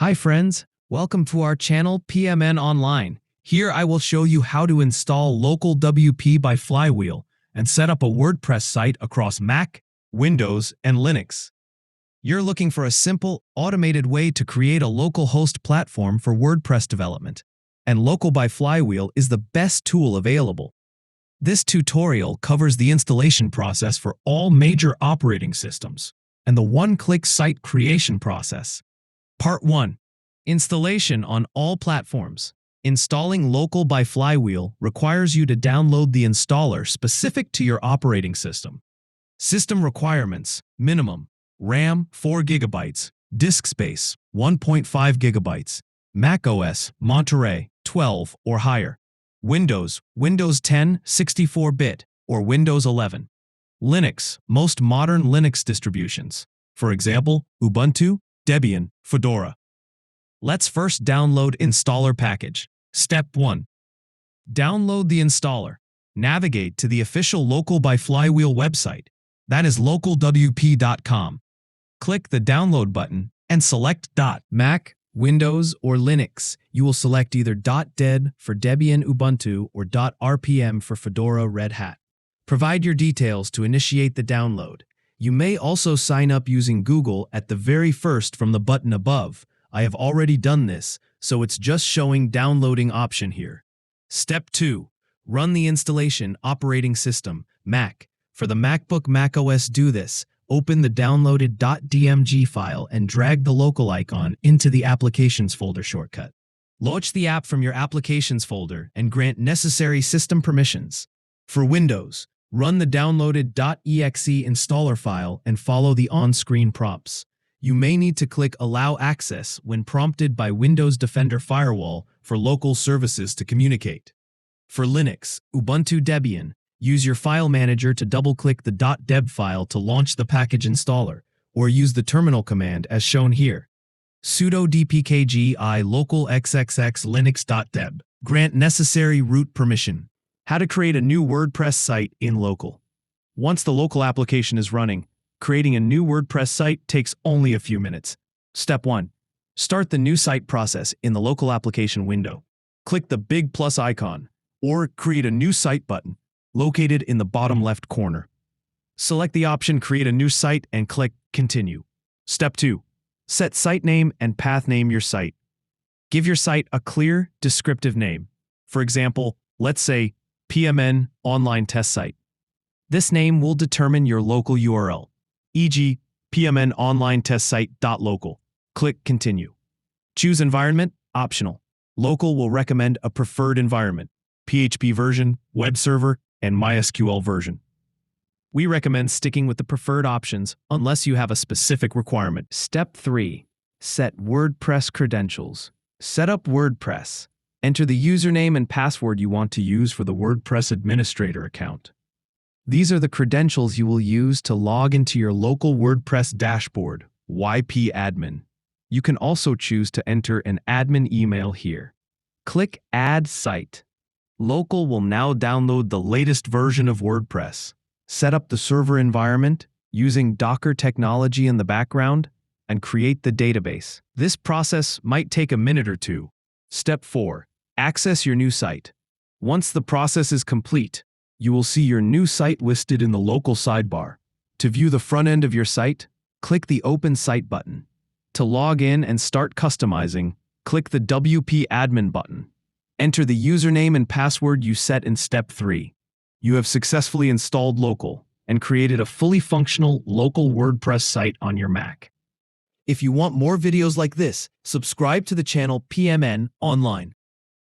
Hi friends, welcome to our channel PMN Online. Here I will show you how to install LocalWP by Flywheel and set up a WordPress site across Mac, Windows, and Linux. You're looking for a simple, automated way to create a local host platform for WordPress development, and Local by Flywheel is the best tool available. This tutorial covers the installation process for all major operating systems and the one-click site creation process. Part 1. Installation on all platforms. Installing Local by Flywheel requires you to download the installer specific to your operating system. System requirements: minimum RAM 4 GB, disk space 1.5 GB, macOS Monterey 12 or higher, Windows 10 64-bit or Windows 11, Linux most modern Linux distributions, for example Ubuntu, Debian, Fedora. Let's first download installer package. Step 1. Download the installer. Navigate to the official Local by Flywheel website, that is localwp.com. Click the download button and select .Mac, Windows, or Linux. You will select either .deb for Debian Ubuntu or .rpm for Fedora Red Hat. Provide your details to initiate the download. You may also sign up using Google at the very first from the button above. I have already done this, so it's just showing downloading option here. Step 2. Run the installation operating system, Mac. For the MacBook macOS, do this. Open the downloaded .dmg file and drag the local icon into the Applications folder shortcut. Launch the app from your Applications folder and grant necessary system permissions. For Windows, run the downloaded .exe installer file and follow the on-screen prompts. You may need to click Allow Access when prompted by Windows Defender Firewall for local services to communicate. For Linux, Ubuntu Debian, use your file manager to double-click the .deb file to launch the package installer, or use the terminal command as shown here. Sudo dpkg I local xxx linux.deb. Grant necessary root permission. How to create a new WordPress site in Local. Once the local application is running, creating a new WordPress site takes only a few minutes. Step 1. Start the new site process in the local application window. Click the big plus icon, or create a new site button, located in the bottom left corner. Select the option Create a new site and click Continue. Step 2. Set site name and path name your site. Give your site a clear, descriptive name. For example, let's say PMN Online Test Site. This name will determine your local URL, e.g. PMN Online Test Site.local. Click Continue. Choose environment, optional. Local will recommend a preferred environment, PHP version, web server, and MySQL version. We recommend sticking with the preferred options unless you have a specific requirement. Step 3. Set WordPress credentials. Set up WordPress. Enter the username and password you want to use for the WordPress administrator account. These are the credentials you will use to log into your local WordPress dashboard, YP-admin. You can also choose to enter an admin email here. Click Add Site. Local will now download the latest version of WordPress. Set up the server environment using Docker technology in the background and create the database. This process might take a minute or two. Step 4. Access your new site. Once the process is complete, you will see your new site listed in the local sidebar. To view the front end of your site, click the Open Site button. To log in and start customizing, click the WP Admin button. Enter the username and password you set in Step 3. You have successfully installed Local and created a fully functional local WordPress site on your Mac. If you want more videos like this, subscribe to the channel PMN Online.